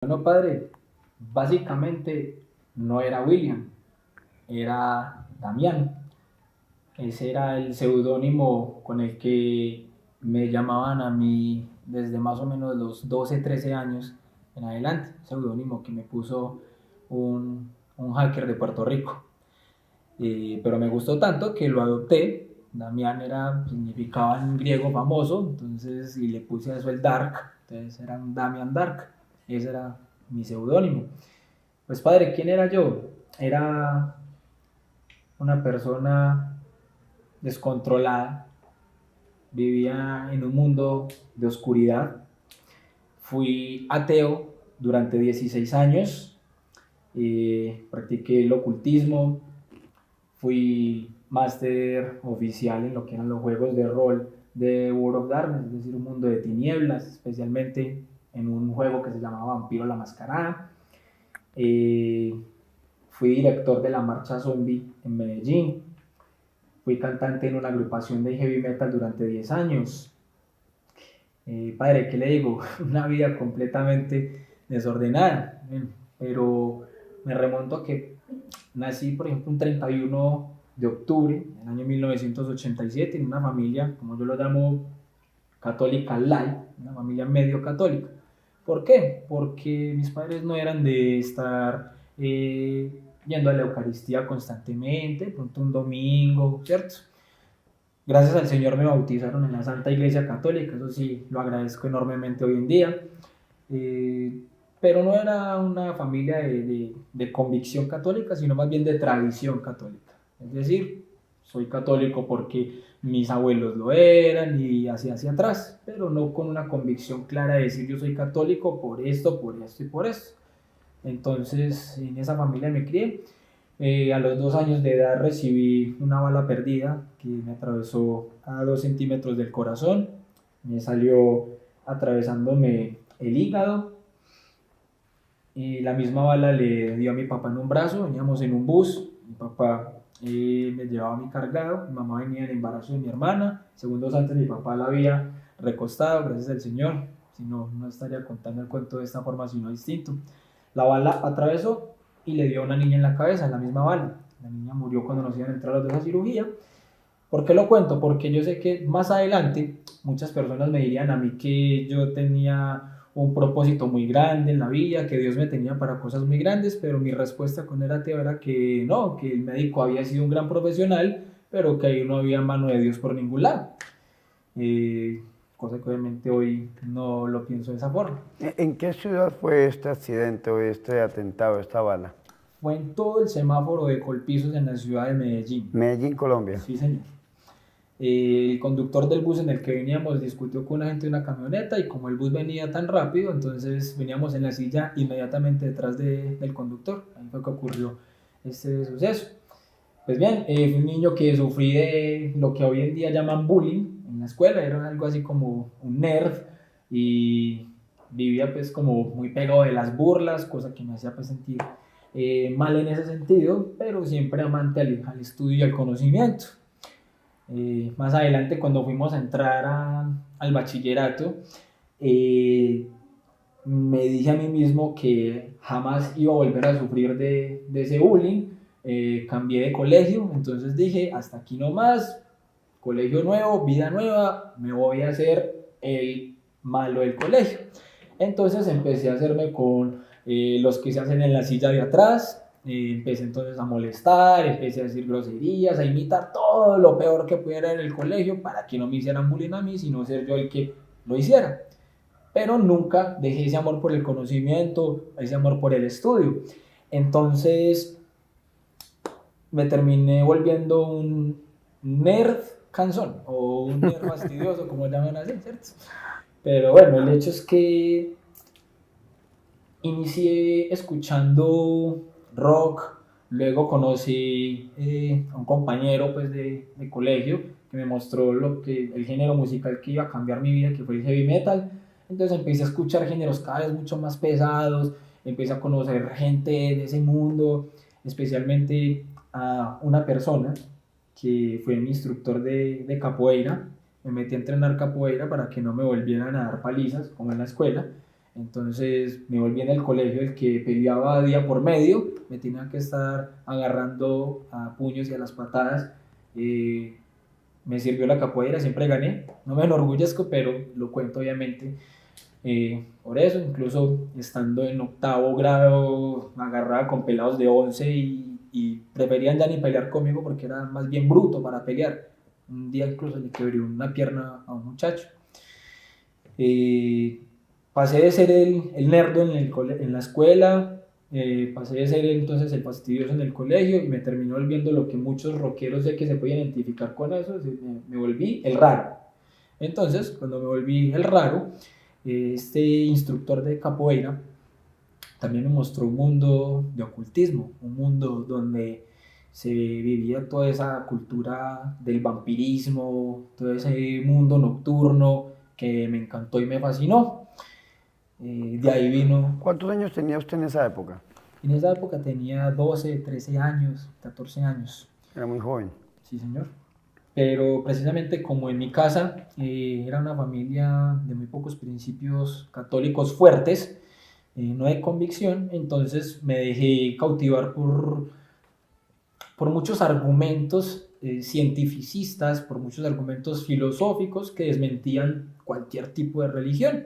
Bueno, padre, básicamente no era William, era Damián. Ese era el seudónimo con el que me llamaban a mí desde más o menos los 12, 13 años en adelante. Seudónimo que me puso un hacker de Puerto Rico. Pero me gustó tanto que lo adopté. Damián significaba en griego famoso, entonces y le puse a eso el Dark, entonces era un Damian Dark. Ese era mi seudónimo. Pues padre, ¿quién era yo? Era una persona descontrolada, vivía en un mundo de oscuridad, fui ateo durante 16 años, practiqué el ocultismo, fui máster oficial en lo que eran los juegos de rol de World of Darkness, es decir, un mundo de tinieblas, especialmente en un juego que se llamaba Vampiro la Mascarada. Eh, Fui director de la marcha zombie en Medellín. Fui cantante en una agrupación de heavy metal durante 10 años. Padre, ¿qué le digo? Una vida completamente desordenada. Pero me remonto a que nací, por ejemplo, un 31 de octubre del año 1987 en una familia, como yo lo llamo, católica light, una familia medio católica. ¿Por qué? Porque mis padres no eran de estar yendo a la Eucaristía constantemente, pronto un domingo, ¿cierto? Gracias al Señor me bautizaron en la Santa Iglesia Católica, eso sí, lo agradezco enormemente hoy en día. Eh, pero no era una familia de convicción católica, sino más bien de tradición católica. Es decir, soy católico porque mis abuelos lo eran y así hacia atrás, pero no con una convicción clara de decir yo soy católico por esto y por esto. Entonces, en esa familia me crié. A los 2 años de edad recibí una bala perdida que me atravesó a 2 centímetros del corazón. Me salió atravesándome el hígado. La misma bala le dio a mi papá en un brazo. Veníamos en un bus. Mi papá me llevaba a mí cargado. Mi mamá venía en el embarazo de mi hermana. Segundos antes mi papá la había recostado, gracias al Señor. Si no, no estaría contando el cuento de esta forma, sino distinto. La bala atravesó y le dio a una niña en la cabeza, la misma bala. La niña murió cuando nos iban a entrar los dos a cirugía. ¿Por qué lo cuento? Porque yo sé que más adelante muchas personas me dirían a mí que yo tenía un propósito muy grande en la vida, que Dios me tenía para cosas muy grandes, pero mi respuesta con el ateo era que no, que el médico había sido un gran profesional, pero que ahí no había mano de Dios por ningún lado. Cosa que obviamente hoy no lo pienso de esa forma. ¿En qué ciudad fue este accidente o este atentado, esta bala? Fue en todo el semáforo de Colpizos en la ciudad de Medellín. Medellín, Colombia. Sí, señor. El conductor del bus en el que veníamos discutió con una gente de una camioneta y como el bus venía tan rápido, entonces veníamos en la silla inmediatamente detrás del conductor. Ahí fue que ocurrió este suceso. Pues bien, fui un niño que sufrí de lo que hoy en día llaman bullying en la escuela, era algo así como un nerd y vivía pues como muy pegado de las burlas, cosa que me hacía pues sentir mal en ese sentido, pero siempre amante al estudio y al conocimiento. Más adelante cuando fuimos a entrar al bachillerato, eh, me dije a mí mismo que jamás iba a volver a sufrir de ese bullying. Cambié de colegio, entonces dije, hasta aquí nomás, colegio nuevo, vida nueva, me voy a hacer el malo del colegio. Entonces empecé a hacerme con los que se hacen en la silla de atrás, empecé entonces a molestar, empecé a decir groserías, a imitar todo lo peor que pudiera en el colegio para que no me hicieran bullying a mí, sino ser yo el que lo hiciera. Pero nunca dejé ese amor por el conocimiento, ese amor por el estudio. Entonces me terminé volviendo un nerd cansón o un nerd fastidioso, como llaman así, ¿cierto? Pero bueno, el hecho es que inicié escuchando rock, luego conocí a un compañero pues, de colegio que me mostró el género musical que iba a cambiar mi vida, que fue el heavy metal. Entonces empecé a escuchar géneros cada vez mucho más pesados, empecé a conocer gente de ese mundo, especialmente a una persona que fue mi instructor de capoeira. Me metí a entrenar capoeira para que no me volvieran a dar palizas como en la escuela. Entonces me volví en el colegio el que peleaba día por medio, me tenía que estar agarrando a puños y a las patadas. Eh, Me sirvió la capoeira, siempre gané, no me enorgullezco, pero lo cuento obviamente. Por eso, incluso estando en octavo grado, me agarraba con pelados de 11 y preferían ya ni pelear conmigo porque era más bien bruto para pelear. Un día incluso le quebré una pierna a un muchacho. Eh, Pasé de ser el nerdo en la escuela, pasé de ser entonces el fastidioso en el colegio y me terminó volviendo lo que muchos rockeros sé que se pueden identificar con eso, me volví el raro. Entonces, cuando me volví el raro, este instructor de capoeira también me mostró un mundo de ocultismo, un mundo donde se vivía toda esa cultura del vampirismo, todo ese mundo nocturno que me encantó y me fascinó. De ahí vino, ¿Cuántos años tenía usted en esa época? en esa época tenía 12, 13 años, 14 años, Era muy joven. sí señor. Pero precisamente como en mi casa era una familia de muy pocos principios católicos fuertes, no de convicción, entonces me dejé cautivar por muchos argumentos cientificistas, por muchos argumentos filosóficos que desmentían cualquier tipo de religión.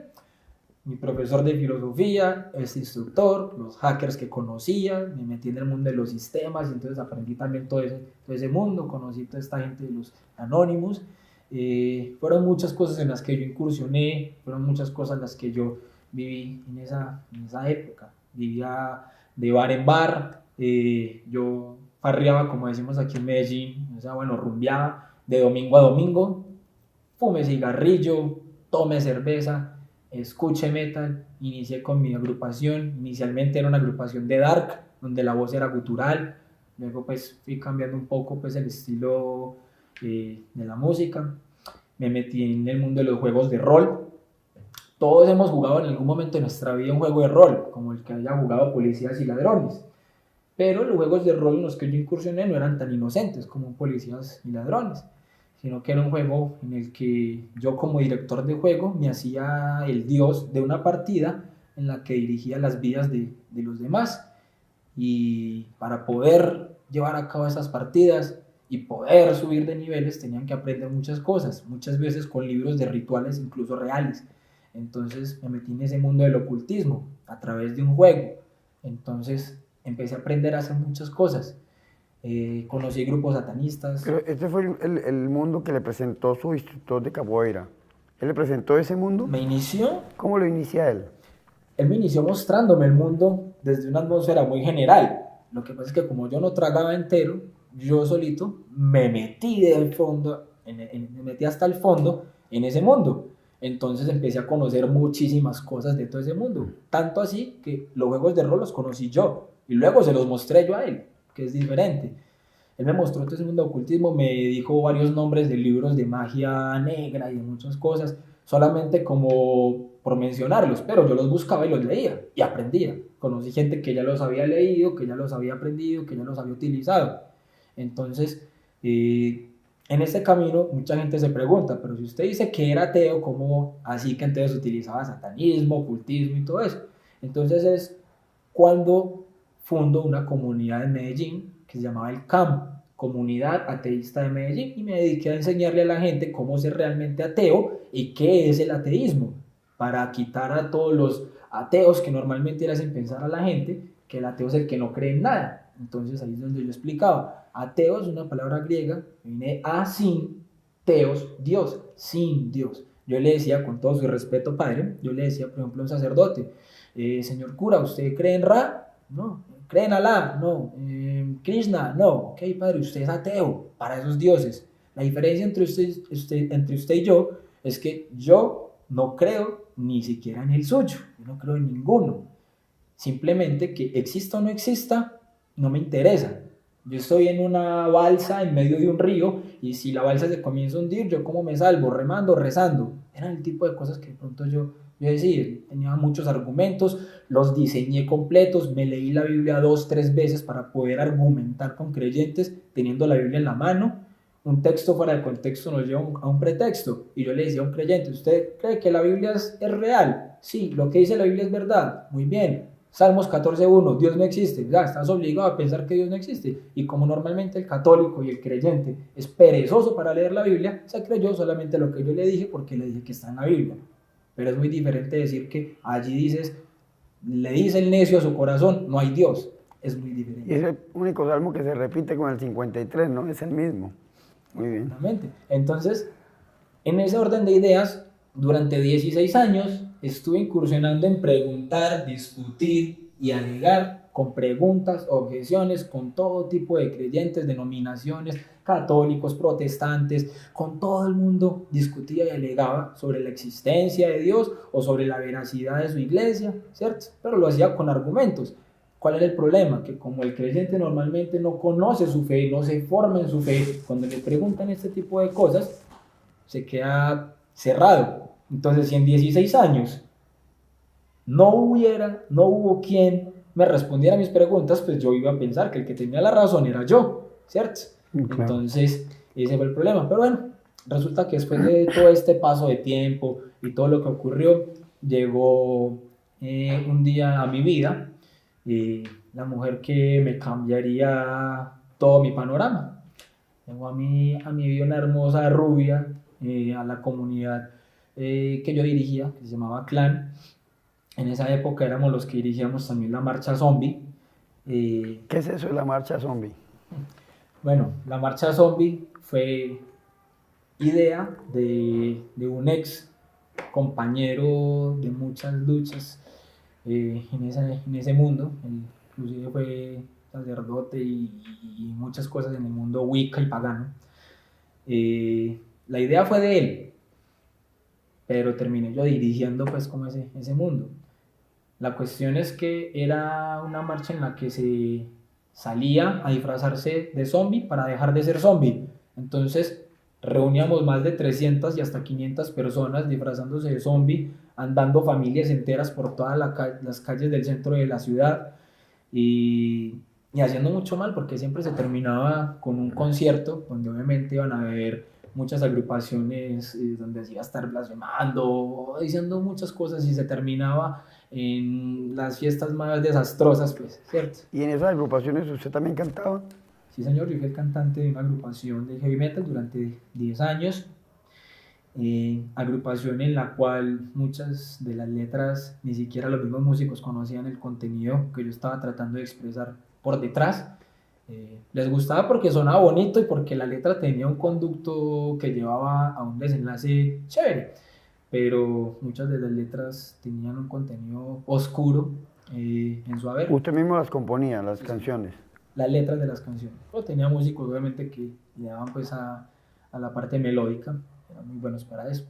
Mi profesor de filosofía, este instructor, los hackers que conocía, me metí en el mundo de los sistemas, entonces aprendí también todo ese mundo, conocí toda esta gente de los anónimos. Fueron muchas cosas en las que yo incursioné, fueron muchas cosas en las que yo viví en esa época. Vivía de bar en bar, yo farreaba, como decimos aquí en Medellín, o sea, bueno, rumbeaba de domingo a domingo, fume cigarrillo, tome cerveza, escuche metal. Inicié con mi agrupación, inicialmente era una agrupación de dark, donde la voz era gutural, luego pues fui cambiando un poco pues el estilo de la música, me metí en el mundo de los juegos de rol. Todos hemos jugado en algún momento de nuestra vida un juego de rol, como el que haya jugado Policías y Ladrones, pero los juegos de rol en los que yo incursioné no eran tan inocentes como Policías y Ladrones, sino que era un juego en el que yo como director de juego me hacía el dios de una partida en la que dirigía las vidas de los demás. Y para poder llevar a cabo esas partidas y poder subir de niveles tenían que aprender muchas cosas, muchas veces con libros de rituales incluso reales. Entonces me metí en ese mundo del ocultismo a través de un juego. Entonces empecé a aprender a hacer muchas cosas. Conocí grupos satanistas. Pero este fue el mundo que le presentó su instructor de capoeira. ¿Él le presentó ese mundo? Me inició ¿Cómo lo inicia él? Él me inició mostrándome el mundo desde una atmósfera muy general. Lo que pasa es que como yo no tragaba entero, yo solito me metí del fondo, me metí hasta el fondo en ese mundo. Entonces empecé a conocer muchísimas cosas de todo ese mundo. Tanto así que los juegos de rol los conocí yo. Y luego se los mostré yo a él, que es diferente. Él me mostró todo ese mundo de ocultismo, me dijo varios nombres de libros de magia negra y de muchas cosas, solamente como por mencionarlos, pero yo los buscaba y los leía y aprendía. Conocí gente que ya los había leído, que ya los había aprendido, que ya los había utilizado. Entonces, en este camino mucha gente se pregunta, pero si usted dice que era ateo, ¿cómo así que entonces utilizaba satanismo, ocultismo y todo eso? Entonces es cuando fundo una comunidad en Medellín que se llamaba el CAM, Comunidad Ateísta de Medellín, y me dediqué a enseñarle a la gente cómo ser realmente ateo y qué es el ateísmo, para quitar a todos los ateos que normalmente le hacen pensar a la gente que el ateo es el que no cree en nada. Entonces ahí es donde yo explicaba, ateo es una palabra griega, viene a sin, teos, Dios, sin Dios. Yo le decía, con todo su respeto, padre, yo le decía, por ejemplo, a un sacerdote, señor cura, ¿usted cree en Ra? No. ¿Cree en Alá? No. ¿Krishna? No. Ok, padre, usted es ateo para esos dioses. La diferencia entre usted y yo es que yo no creo ni siquiera en el suyo. Yo no creo en ninguno. Simplemente que exista o no exista, no me interesa. Yo estoy en una balsa en medio de un río y si la balsa se comienza a hundir, yo como me salvo, remando, rezando. Eran el tipo de cosas que de pronto yo decía, tenía muchos argumentos, los diseñé completos, me leí la Biblia 2, 3 veces para poder argumentar con creyentes teniendo la Biblia en la mano. Un texto fuera de contexto nos lleva a un pretexto. Y yo le decía a un creyente, ¿usted cree que la Biblia es real? Sí, lo que dice la Biblia es verdad. Muy bien. Salmos 14:1, Dios no existe. Ya, estás obligado a pensar que Dios no existe. Y como normalmente el católico y el creyente es perezoso para leer la Biblia, se creyó solamente lo que yo le dije porque le dije que está en la Biblia. Pero es muy diferente decir que allí dices, le dice el necio a su corazón, no hay Dios. Es muy diferente. Y es el único salmo que se repite con el 53, ¿no? Es el mismo. Muy bien. Exactamente. Entonces, en ese orden de ideas, durante 16 años estuve incursionando en preguntar, discutir y alegar con preguntas, objeciones, con todo tipo de creyentes, denominaciones, católicos, protestantes, con todo el mundo discutía y alegaba sobre la existencia de Dios o sobre la veracidad de su iglesia, ¿cierto? Pero lo hacía con argumentos. ¿Cuál era el problema? Que como el creyente normalmente no conoce su fe, no se forma en su fe, cuando le preguntan este tipo de cosas, se queda cerrado. Entonces, si en 16 años no hubo quien me respondiera a mis preguntas, pues yo iba a pensar que el que tenía la razón era yo, ¿cierto? Claro. Entonces, ese fue el problema. Pero bueno, resulta que después de todo este paso de tiempo y todo lo que ocurrió, llegó un día a mi vida la mujer que me cambiaría todo mi panorama. Llegó a mi vida una hermosa rubia, a la comunidad que yo dirigía, que se llamaba Clan. En esa época éramos los que dirigíamos también la marcha zombie. ¿Qué es eso de la marcha zombie? Bueno, la marcha zombie fue idea de un ex compañero de muchas luchas en ese mundo. Él inclusive fue sacerdote y muchas cosas en el mundo wicca y pagano. La idea fue de él, pero terminé yo dirigiendo pues como ese mundo. La cuestión es que era una marcha en la que se salía a disfrazarse de zombie para dejar de ser zombie. Entonces reuníamos más de 300 y hasta 500 personas disfrazándose de zombie, andando familias enteras por todas las calles del centro de la ciudad y haciendo mucho mal porque siempre se terminaba con un concierto donde obviamente iban a haber muchas agrupaciones donde se iba a estar blasfemando, diciendo muchas cosas y se terminaba en las fiestas más desastrosas, pues, ¿cierto? ¿Y en esas agrupaciones usted también cantaba? Sí, señor, yo fui el cantante de una agrupación de heavy metal durante 10 años, agrupación en la cual muchas de las letras ni siquiera los mismos músicos conocían el contenido que yo estaba tratando de expresar por detrás. Les gustaba porque sonaba bonito y porque la letra tenía un conducto que llevaba a un desenlace chévere, pero muchas de las letras tenían un contenido oscuro en su haber. Usted mismo las componía, las canciones. Las letras de las canciones. Pero tenía músicos obviamente que le daban pues a la parte melódica, eran muy buenos para eso.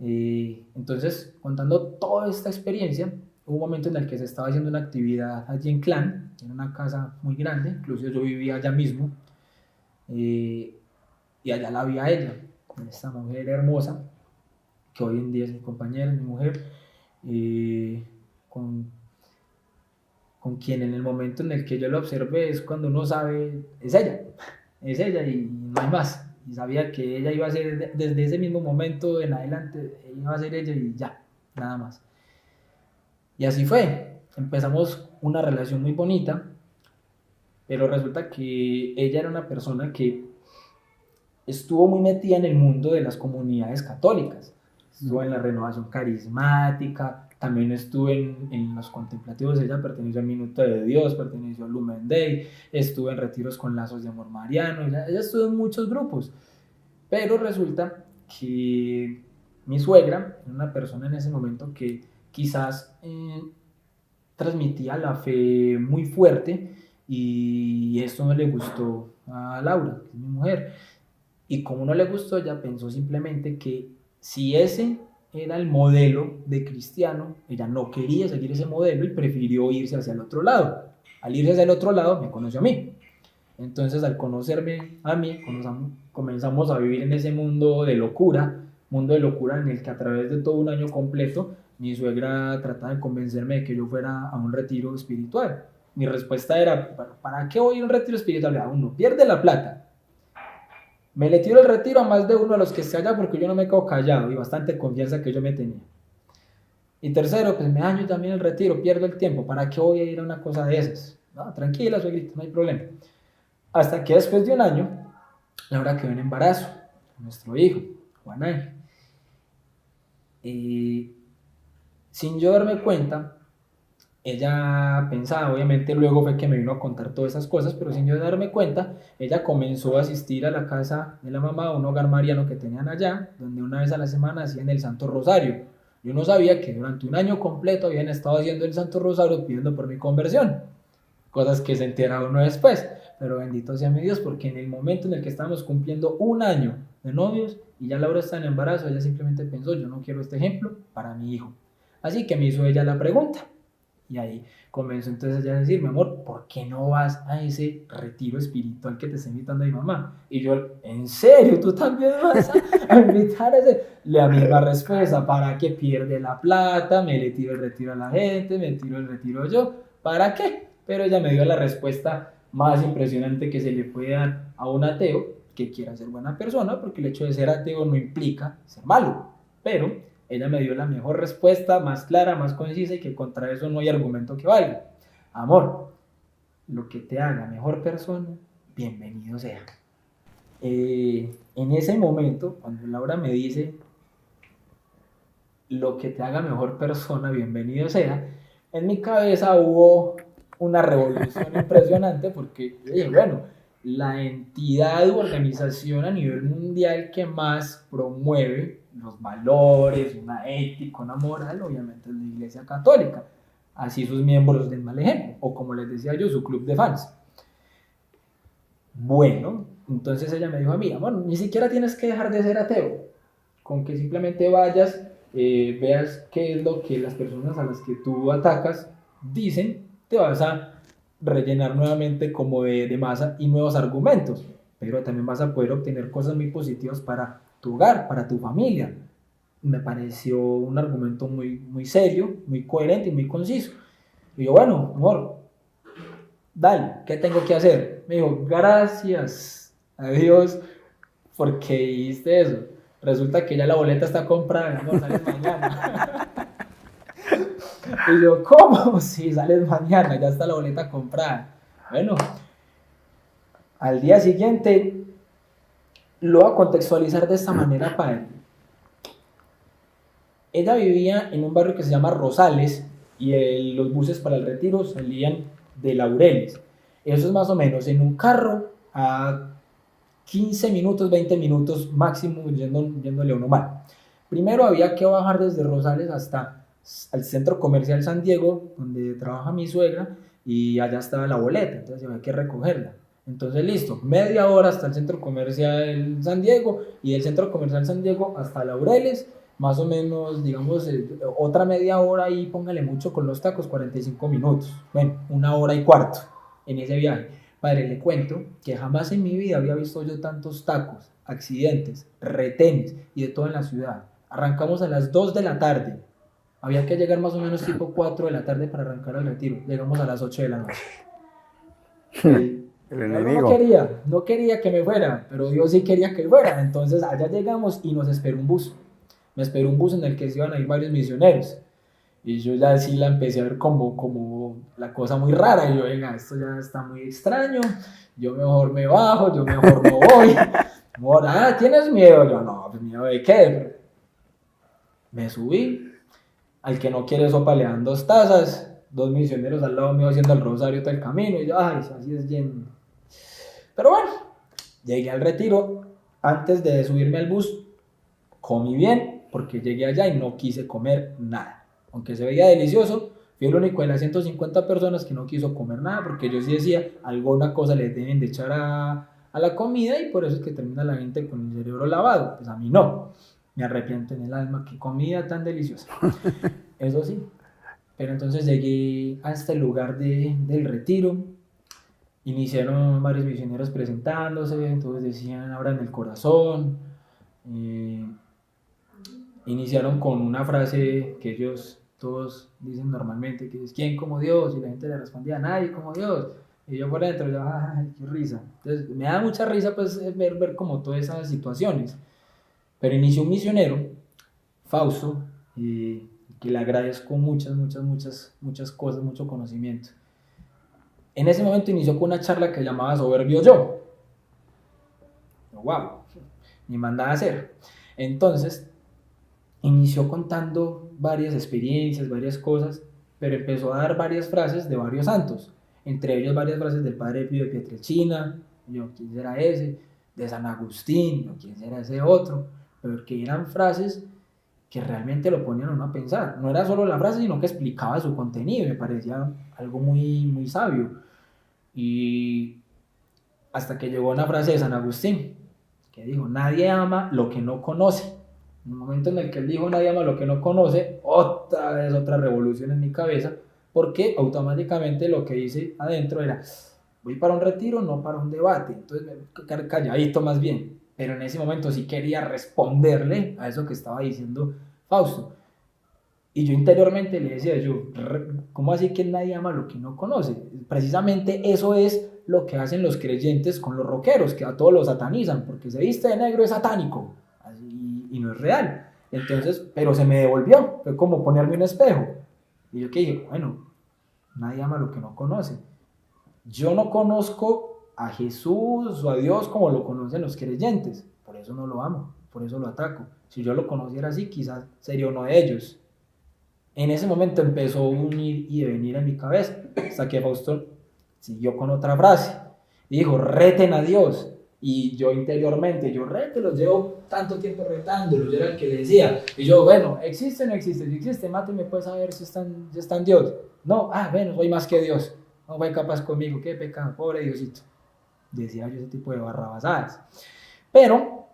Entonces, contando toda esta experiencia, hubo un momento en el que se estaba haciendo una actividad allí en Clan, en una casa muy grande, incluso yo vivía allá mismo, y allá la vi a ella, esta mujer hermosa, que hoy en día es mi compañera, mi mujer, con quien en el momento en el que yo la observé es cuando uno sabe, es ella y no hay más. Y sabía que ella iba a ser, desde ese mismo momento en adelante, iba a ser ella y ya, nada más. Y así fue, empezamos una relación muy bonita, pero resulta que ella era una persona que estuvo muy metida en el mundo de las comunidades católicas. Estuvo en la renovación carismática, también estuve en los contemplativos. Ella perteneció al Minuto de Dios, perteneció al Lumen Day, estuve en retiros con Lazos de Amor Mariano, ella estuvo en muchos grupos, pero resulta que mi suegra era una persona en ese momento que quizás transmitía la fe muy fuerte y esto no le gustó a Laura, que es mi mujer, y como no le gustó, ella pensó simplemente que si ese era el modelo de cristiano, ella no quería seguir ese modelo y prefirió irse hacia el otro lado. Al irse hacia el otro lado, me conoció a mí. Entonces, al conocerme a mí, comenzamos a vivir en ese mundo de locura en el que a través de todo un año completo, mi suegra trataba de convencerme de que yo fuera a un retiro espiritual. Mi respuesta era, ¿para qué voy a un retiro espiritual? Uno pierde la plata. Me le tiro el retiro a más de uno de los que esté allá porque yo no me quedo callado y bastante confianza que yo me tenía. Y tercero, pues me daño también el retiro, pierdo el tiempo. ¿Para qué voy a ir a una cosa de esas? No, tranquila, suegrita, no hay problema. Hasta que después de un año, Laura quedó en embarazo, nuestro hijo, Juan Ángel. Y sin yo darme cuenta, ella pensaba, obviamente luego fue que me vino a contar todas esas cosas, pero sin yo darme cuenta, ella comenzó a asistir a la casa de la mamá, a un hogar mariano que tenían allá, donde una vez a la semana hacían el Santo Rosario. Yo no sabía que durante un año completo habían estado haciendo el Santo Rosario pidiendo por mi conversión, cosas que se entera uno después, pero bendito sea mi Dios, porque en el momento en el que estábamos cumpliendo un año de novios y ya Laura está en embarazo, ella simplemente pensó, yo no quiero este ejemplo para mi hijo. Así que me hizo ella la pregunta. Y ahí comenzó entonces ya a decir, mi amor, ¿por qué no vas a ese retiro espiritual que te está invitando mi mamá? Y yo, ¿en serio? ¿Tú también vas a invitar a ese? La misma respuesta, ¿para qué pierde la plata? Me le tiro el retiro a la gente, me tiro el retiro yo, ¿para qué? Pero ella me dio la respuesta más impresionante que se le puede dar a un ateo que quiera ser buena persona, porque el hecho de ser ateo no implica ser malo, pero ella me dio la mejor respuesta, más clara, más concisa y que contra eso no hay argumento que valga. Amor, lo que te haga mejor persona, bienvenido sea. En ese momento, cuando Laura me dice lo que te haga mejor persona, bienvenido sea, en mi cabeza hubo una revolución impresionante porque dije, bueno, la entidad u organización a nivel mundial que más promueve los valores, una ética, una moral, obviamente es la Iglesia Católica. Así sus miembros den mal ejemplo, o como les decía yo, su club de fans. Bueno, entonces ella me dijo a mí, amor, ni siquiera tienes que dejar de ser ateo, con que simplemente vayas, veas qué es lo que las personas a las que tú atacas dicen, te vas a rellenar nuevamente como de masa y nuevos argumentos, pero también vas a poder obtener cosas muy positivas para tu hogar, para tu familia. Me pareció un argumento muy, muy serio, muy coherente y muy conciso. Y yo, bueno, amor, dale, ¿qué tengo que hacer? Me dijo, gracias a Dios porque hiciste eso. Resulta que ya la boleta está comprada, amor, sales mañana. Y yo, ¿cómo? Sí, sales mañana, ya está la boleta comprada. Bueno, al día siguiente lo voy a contextualizar de esta manera para él. Ella vivía en un barrio que se llama Rosales y los buses para el retiro salían de Laureles. Eso es más o menos en un carro a 15 minutos, 20 minutos máximo yéndole uno mal. Primero había que bajar desde Rosales hasta el centro comercial San Diego, donde trabaja mi suegra, y allá estaba la boleta, entonces había que recogerla. Entonces listo, media hora hasta el centro comercial San Diego y del centro comercial San Diego hasta Laureles, más o menos, digamos, otra media hora y póngale mucho con los tacos, 45 minutos. Bueno, una hora y cuarto en ese viaje. Padre, le cuento que jamás en mi vida había visto yo tantos tacos, accidentes, retenes y de todo en la ciudad. Arrancamos a las 2 de la tarde. Había que llegar más o menos tipo 4 de la tarde para arrancar al retiro. Llegamos a las 8 de la noche. El enemigo. No quería que me fuera, pero Dios sí quería que fuera. Entonces allá llegamos y nos esperó un bus. Me esperó un bus en el que se iban a ir varios misioneros. Y yo ya sí la empecé a ver como la cosa muy rara. Y yo, venga, esto ya está muy extraño. Yo mejor me bajo, yo mejor no voy. Amor, ¿tienes miedo? Yo, no, pues miedo de qué. Me subí. Al que no quiere sopa le dan 2 tazas. 2 misioneros al lado mío haciendo el rosario todo el camino. Y yo, ay, así es bien. Pero bueno, llegué al retiro. Antes de subirme al bus, comí bien, porque llegué allá y no quise comer nada. Aunque se veía delicioso, fui el único de las 150 personas que no quiso comer nada, porque yo sí decía, alguna cosa le deben de echar a la comida y por eso es que termina la gente con el cerebro lavado. Pues a mí no, me arrepiento en el alma, qué comida tan deliciosa. Eso sí, pero entonces llegué a este lugar del retiro, iniciaron varios misioneros presentándose, entonces decían, abran el corazón, iniciaron con una frase que ellos todos dicen normalmente, que es ¿quién como Dios? Y la gente le respondía, nadie como Dios. Y yo por dentro, yo, ay, qué risa. Entonces me da mucha risa pues ver como todas esas situaciones. Pero inició un misionero, Fausto, que y le agradezco muchas cosas, mucho conocimiento. En ese momento inició con una charla que llamaba Soberbio Yo. ¡Wow! Ni mandaba a hacer. Entonces, inició contando varias experiencias, varias cosas, pero empezó a dar varias frases de varios santos, entre ellos varias frases del Padre Pío de Pietrelcina, yo, ¿quién será ese? De San Agustín, yo, ¿quién será ese otro? Pero que eran frases que realmente lo ponían a uno a pensar. No era solo la frase, sino que explicaba su contenido, me parecía algo muy sabio. Y hasta que llegó una frase de San Agustín, que dijo, nadie ama lo que no conoce. En el momento en el que él dijo, nadie ama lo que no conoce, otra vez otra revolución en mi cabeza, porque automáticamente lo que hice adentro era, voy para un retiro, no para un debate. Entonces me quedé calladito más bien. Pero en ese momento sí quería responderle a eso que estaba diciendo Fausto. Y yo interiormente le decía, ¿cómo así que nadie ama lo que no conoce? Precisamente eso es lo que hacen los creyentes con los rockeros, que a todos los satanizan, porque se viste de negro es satánico, y no es real. Entonces, pero se me devolvió, fue como ponerme un espejo. Y yo que dije, bueno, nadie ama lo que no conoce. Yo no conozco a Jesús o a Dios como lo conocen los creyentes, por eso no lo amo, por eso lo ataco. Si yo lo conociera así, quizás sería uno de ellos. En ese momento empezó un ir y venir en mi cabeza, hasta que Fausto siguió con otra frase, y dijo, reten a Dios. Y yo interiormente, los llevo tanto tiempo retándolos, yo era el que le decía, y yo, bueno, ¿existe o no existe? Si existe, máteme pues a ver si está en Dios. No, bueno, soy más que Dios, no fue capaz conmigo, qué pecado, pobre Diosito. Decía yo ese tipo de barrabasadas. Pero,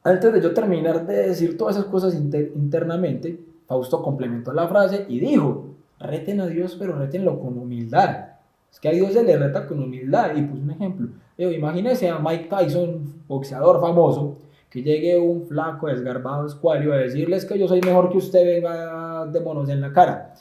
antes de yo terminar de decir todas esas cosas internamente, Fausto complementó la frase y dijo, reten a Dios, pero rétenlo con humildad. Es que a Dios se le reta con humildad. Y puso un ejemplo. Imagínense a Mike Tyson, boxeador famoso, que llegue un flaco, desgarbado, escuálio, a decirles que yo soy mejor que usted, venga, démonos en la cara.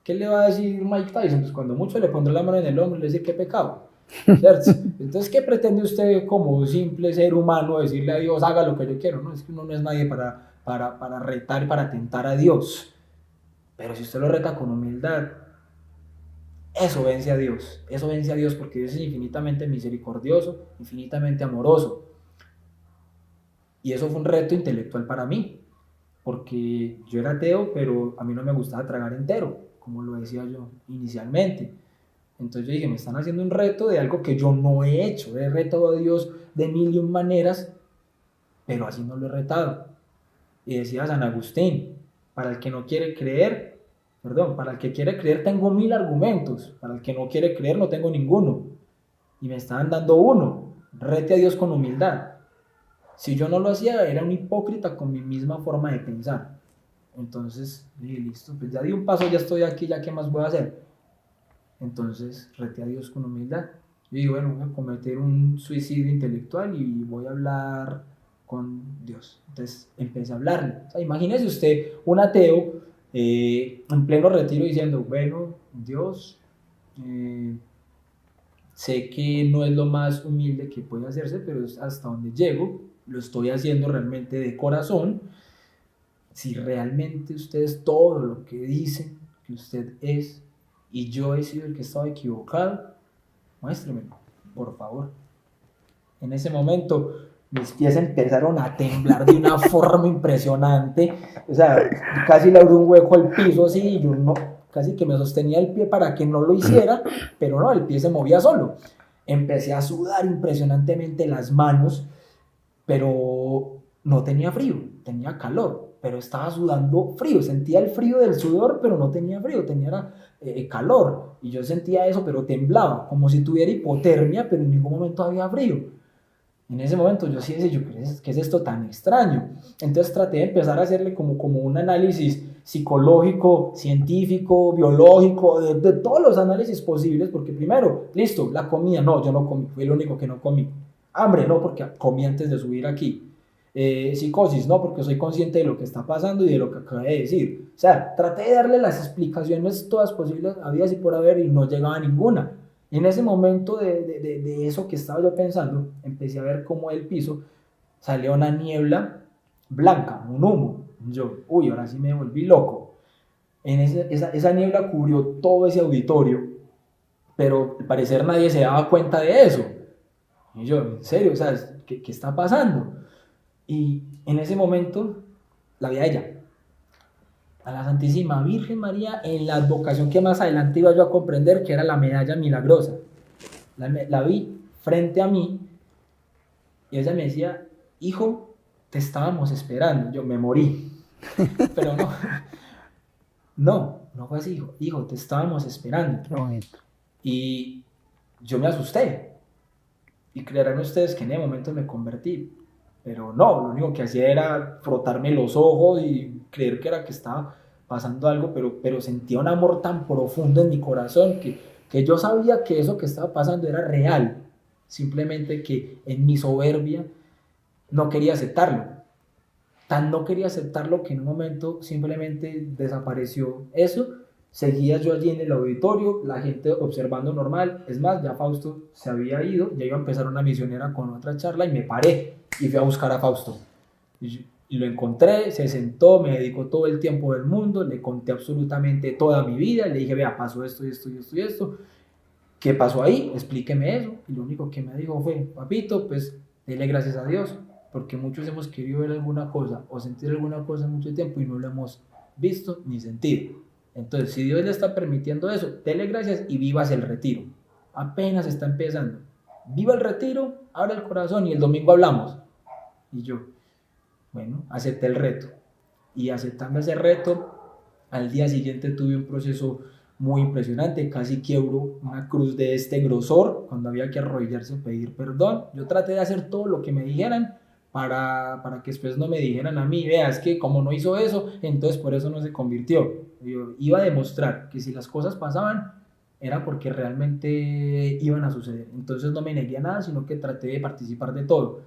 ¿Qué le va a decir Mike Tyson? Pues cuando mucho le pondrá la mano en el hombro y le dice, qué pecado. ¿Cierto? Entonces, ¿qué pretende usted como simple ser humano decirle a Dios, haga lo que yo quiero? No, es que uno no es nadie para retar, para tentar a Dios. Pero si usted lo reta con humildad, eso vence a Dios porque Dios es infinitamente misericordioso, infinitamente amoroso. Y eso fue un reto intelectual para mí, porque yo era ateo, pero a mí no me gustaba tragar entero, como lo decía yo inicialmente. Entonces yo dije, me están haciendo un reto de algo que yo no he hecho, he retado a Dios de mil y un maneras, pero así no lo he retado. Y decía San Agustín, para el que quiere creer tengo 1000 argumentos, para el que no quiere creer no tengo ninguno. Y me estaban dando uno, rete a Dios con humildad. Si yo no lo hacía, era un hipócrita con mi misma forma de pensar. Entonces, listo, pues ya di un paso, ya estoy aquí, ya qué más voy a hacer. Entonces, rete a Dios con humildad. Yo digo, bueno, voy a cometer un suicidio intelectual y voy a hablar con Dios. Entonces, empecé a hablarle. O sea, imagínese usted un ateo en pleno retiro diciendo, bueno, Dios, sé que no es lo más humilde que puede hacerse, pero es hasta donde llego, lo estoy haciendo realmente de corazón. Si realmente usted es todo lo que dice que usted es, y yo he sido el que estaba equivocado, muéstremelo, por favor. En ese momento mis pies empezaron a temblar de una forma impresionante, o sea, casi le abrí un hueco al piso así, y yo no, casi que me sostenía el pie para que no lo hiciera, pero no, el pie se movía solo. Empecé a sudar impresionantemente las manos, pero no tenía frío, tenía calor, pero estaba sudando frío, sentía el frío del sudor, pero no tenía frío, tenía calor, y yo sentía eso, pero temblaba, como si tuviera hipotermia, pero en ningún momento había frío. En ese momento yo sí decía, ¿qué es esto tan extraño? Entonces traté de empezar a hacerle como un análisis psicológico, científico, biológico, de todos los análisis posibles, porque primero, listo, la comida, no, yo no comí, fui el único que no comí. Hambre, no, porque comí antes de subir aquí. Psicosis, no, porque soy consciente de lo que está pasando y de lo que acabé de decir. O sea, traté de darle las explicaciones todas posibles, había así por haber, y no llegaba a ninguna. Y en ese momento de eso que estaba yo pensando, empecé a ver cómo del piso salía una niebla blanca, un humo. Yo, uy, ahora sí me volví loco. esa niebla cubrió todo ese auditorio, pero al parecer nadie se daba cuenta de eso. Y yo, en serio, o sea, ¿qué está pasando? Y en ese momento la vi a ella, a la Santísima Virgen María, en la advocación que más adelante iba yo a comprender que era la medalla milagrosa. La vi frente a mí y ella me decía, hijo, te estábamos esperando. Yo me morí, pero no fue así, hijo, te estábamos esperando. Qué bonito. Y yo me asusté. Y creerán ustedes que en ese momento me convertí. Pero no, lo único que hacía era frotarme los ojos y creer que era que estaba pasando algo, pero sentía un amor tan profundo en mi corazón que yo sabía que eso que estaba pasando era real. Simplemente que en mi soberbia no quería aceptarlo. Tan no quería aceptarlo que en un momento simplemente desapareció eso. Seguía yo allí en el auditorio, la gente observando normal. Es más, ya Fausto se había ido, ya iba a empezar una misionera con otra charla y me paré y fui a buscar a Fausto. Y lo encontré, se sentó, me dedicó todo el tiempo del mundo, le conté absolutamente toda mi vida, le dije, vea, pasó esto y esto y esto y esto. ¿Qué pasó ahí? Explíqueme eso. Y lo único que me dijo fue, papito, pues dele gracias a Dios, porque muchos hemos querido ver alguna cosa o sentir alguna cosa en mucho tiempo y no lo hemos visto ni sentido. Entonces, si Dios le está permitiendo eso, dele gracias y vivas el retiro. Apenas está empezando. Viva el retiro, abra el corazón y el domingo hablamos. Y yo, bueno, acepté el reto. Y aceptando ese reto, al día siguiente tuve un proceso muy impresionante, casi quiebro una cruz de este grosor cuando había que arrodillarse a pedir perdón. Yo traté de hacer todo lo que me dijeran para que después no me dijeran a mí, vea, es que como no hizo eso, entonces por eso no se convirtió. Yo iba a demostrar que si las cosas pasaban, era porque realmente iban a suceder. Entonces no me negué a nada, sino que traté de participar de todo.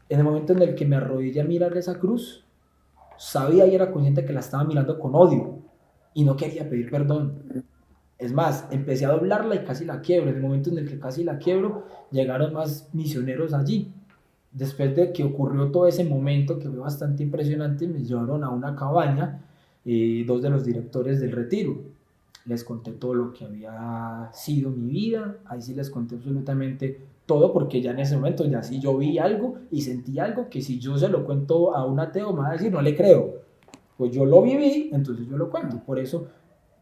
En el momento en el que me arrodillé a mirar esa cruz, sabía y era consciente que la estaba mirando con odio y no quería pedir perdón. Es más, empecé a doblarla y casi la quiebro. En el momento en el que casi la quiebro, llegaron más misioneros allí. Después de que ocurrió todo ese momento, que fue bastante impresionante, me llevaron a una cabaña, dos de los directores del retiro. Les conté todo lo que había sido mi vida, ahí sí les conté absolutamente todo, porque ya en ese momento ya sí yo vi algo y sentí algo que si yo se lo cuento a un ateo me va a decir, no le creo. Pues yo lo viví, entonces yo lo cuento. Por eso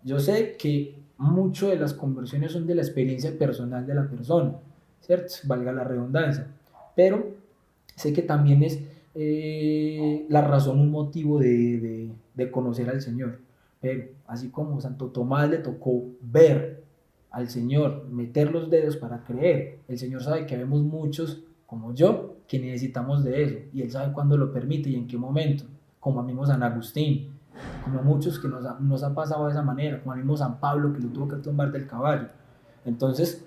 yo sé que mucho de las conversiones son de la experiencia personal de la persona, ¿cierto? Valga la redundancia. Pero sé que también es la razón, un motivo de conocer al Señor. Pero así como Santo Tomás le tocó ver al Señor, meter los dedos para creer, el Señor sabe que vemos muchos como yo que necesitamos de eso y Él sabe cuándo lo permite y en qué momento, como a mismo San Agustín, como a muchos que nos ha pasado de esa manera, como a mismo San Pablo que lo tuvo que tumbar del caballo. Entonces,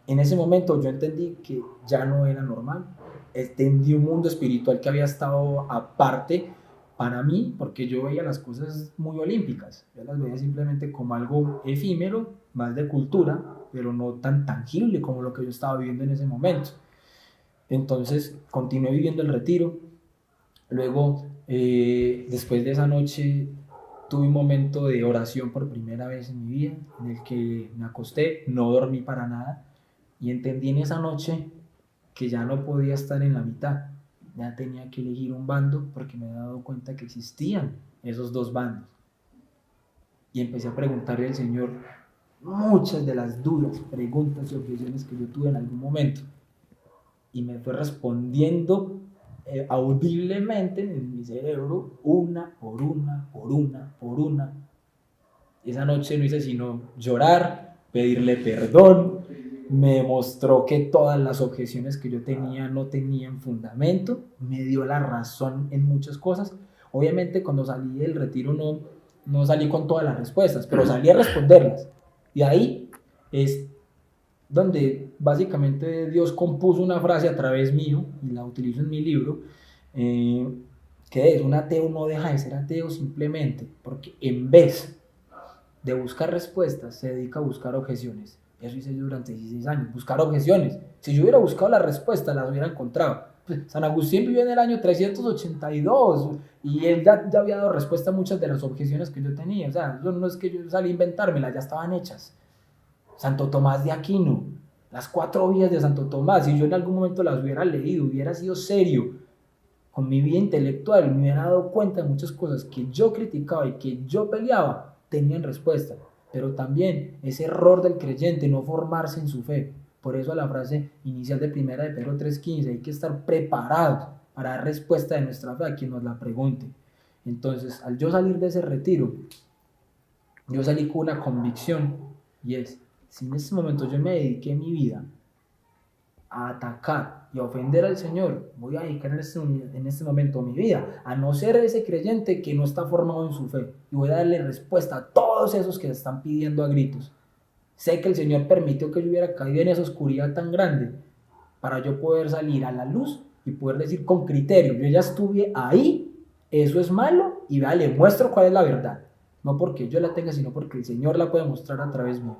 en ese momento yo entendí que ya no era normal, entendí un mundo espiritual que había estado aparte para mí, porque yo veía las cosas muy olímpicas, yo las veía simplemente como algo efímero, más de cultura, pero no tan tangible como lo que yo estaba viviendo en ese momento. Entonces continué viviendo el retiro, luego después de esa noche tuve un momento de oración por primera vez en mi vida, en el que me acosté, no dormí para nada, y entendí en esa noche que ya no podía estar en la mitad, ya tenía que elegir un bando porque me he dado cuenta que existían esos dos bandos. Y empecé a preguntarle al Señor muchas de las dudas, preguntas y objeciones que yo tuve en algún momento. Y me fue respondiendo audiblemente en mi cerebro, una por una, por una, por una. Y esa noche no hice sino llorar, pedirle perdón. Me mostró que todas las objeciones que yo tenía no tenían fundamento, me dio la razón en muchas cosas. Obviamente cuando salí del retiro no salí con todas las respuestas, pero salí a responderlas. Y ahí es donde básicamente Dios compuso una frase a través mío, y la utilizo en mi libro, que es: un ateo no deja de ser ateo simplemente porque en vez de buscar respuestas se dedica a buscar objeciones. Eso hice yo durante 16 años, buscar objeciones. Si yo hubiera buscado las respuestas, las hubiera encontrado. San Agustín vivió en el año 382 y él ya había dado respuesta a muchas de las objeciones que yo tenía. O sea, no es que yo salí a inventármelas, ya estaban hechas. Santo Tomás de Aquino, las 4 vías de Santo Tomás, si yo en algún momento las hubiera leído, hubiera sido serio con mi vida intelectual, me hubiera dado cuenta de muchas cosas que yo criticaba y que yo peleaba, tenían respuesta. Pero también ese error del creyente, no formarse en su fe. Por eso a la frase inicial de Primera de Pedro 3:15, hay que estar preparados para dar respuesta de nuestra fe a quien nos la pregunte. Entonces, al yo salir de ese retiro, yo salí con una convicción, y es, si en este momento yo me dediqué mi vida a atacar y a ofender al Señor, voy a dedicar en este momento mi vida a no ser ese creyente que no está formado en su fe, y voy a darle respuesta a todos esos que están pidiendo a gritos. Sé que el Señor permitió que yo hubiera caído en esa oscuridad tan grande para yo poder salir a la luz y poder decir con criterio, yo ya estuve ahí, eso es malo, y vea, le muestro cuál es la verdad. No porque yo la tenga, sino porque el Señor la puede mostrar a través mío.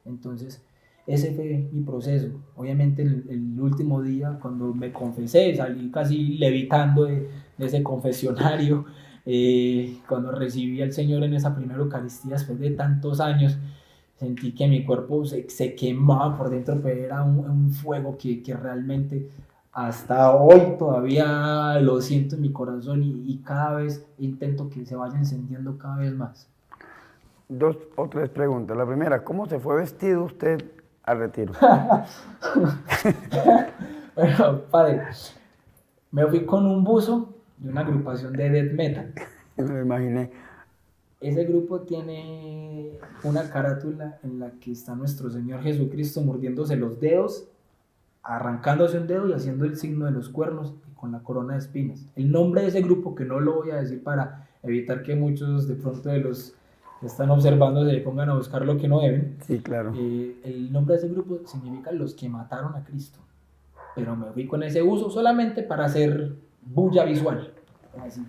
Entonces, ese fue mi proceso. Obviamente el último día, cuando me confesé, salí casi levitando de ese confesionario, cuando recibí al Señor en esa primera Eucaristía después de tantos años, sentí que mi cuerpo se quemaba por dentro, pero era un fuego que realmente hasta hoy todavía lo siento en mi corazón, y cada vez intento que se vaya encendiendo cada vez más. 2 o 3 preguntas. La primera, ¿cómo se fue vestido usted al retiro? Bueno, padre, me fui con un buzo de una agrupación de death metal. Me lo imaginé. Ese grupo tiene una carátula en la que está nuestro Señor Jesucristo mordiéndose los dedos, arrancándose un dedo y haciendo el signo de los cuernos y con la corona de espinas. El nombre de ese grupo, que no lo voy a decir para evitar que muchos de pronto de los que están observando se pongan a buscar lo que no deben. Sí, claro. El nombre de ese grupo significa los que mataron a Cristo. Pero me fui con ese uso solamente para hacer bulla visual. Así.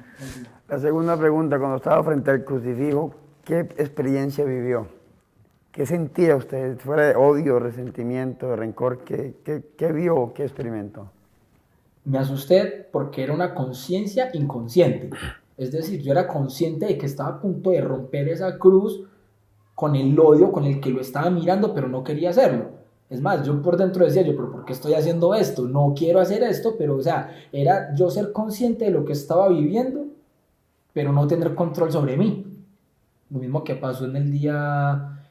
La segunda pregunta, cuando estaba frente al crucifijo, ¿qué experiencia vivió? ¿Qué sentía usted? ¿Fuera de odio, resentimiento, rencor? ¿Qué vio, qué experimentó? Me asusté porque era una conciencia inconsciente. Es decir, yo era consciente de que estaba a punto de romper esa cruz con el odio con el que lo estaba mirando, pero no quería hacerlo. Es más, yo por dentro decía, pero ¿por qué estoy haciendo esto? No quiero hacer esto, pero o sea, era yo ser consciente de lo que estaba viviendo, pero no tener control sobre mí. Lo mismo que pasó en el día